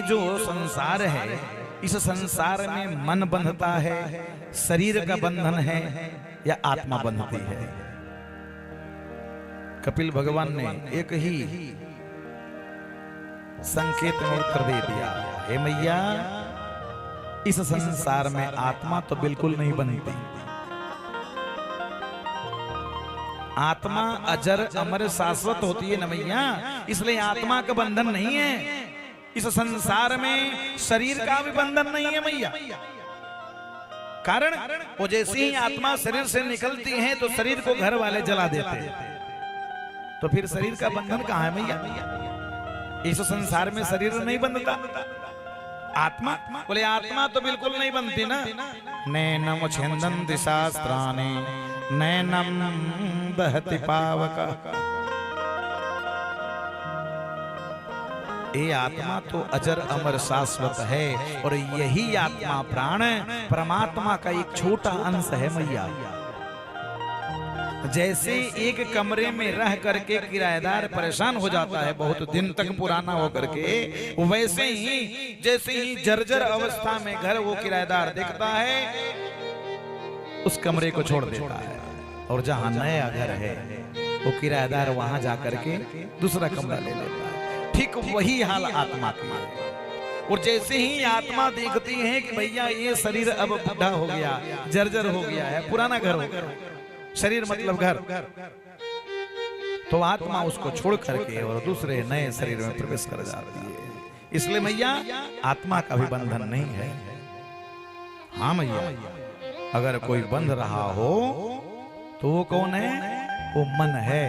जो संसार है, इस संसार में मन बंधता है, शरीर का बंधन है या आत्मा बंधती है? कपिल भगवान ने एक ही संकेत में उत्तर दे दिया, हे मैया, इस संसार में आत्मा तो बिल्कुल नहीं बनती। आत्मा अजर अमर शाश्वत होती है न मैया, इसलिए आत्मा का बंधन नहीं है। इस संसार में शरीर का भी बंधन नहीं है मैया। कारण वो जैसे ही आत्मा शरीर से निकलती है तो शरीर को घर वाले जला देते हैं, तो फिर शरीर का बंधन कहाँ है मैया? इस संसार में शरीर नहीं बंधता। आत्मा बोले आत्मा तो बिल्कुल नहीं बनती ना। नैनम छेदन्ति शास्त्राणि नैनम दहति पावक। ये आत्मा तो अजर अमर शाश्वत है और यही आत्मा प्राण परमात्मा का एक छोटा अंश है मैया। जैसे एक कमरे में रह करके किराएदार परेशान हो जाता है बहुत दिन तक पुराना होकर के, वैसे ही जैसे ही जर्जर अवस्था में घर वो किराएदार देखता है, उस कमरे को छोड़ देता है और जहां नया घर है वो किराएदार वहां जाकर के दूसरा कमरा ले लेता है। ठीक वही हाल आत्मा की है। और जैसे ही आत्मा देखती है कि भैया ये शरीर अब बुढ़ा हो गया, जर्जर हो गया है, पुराना घर हो गया, शरीर मतलब घर, तो आत्मा उसको छोड़ करके और दूसरे नए शरीर में प्रवेश कर जाती है। इसलिए मैया आत्मा का भी बंधन नहीं है। हाँ मैया, अगर कोई बंध रहा हो तो वो कौन है? वो मन है।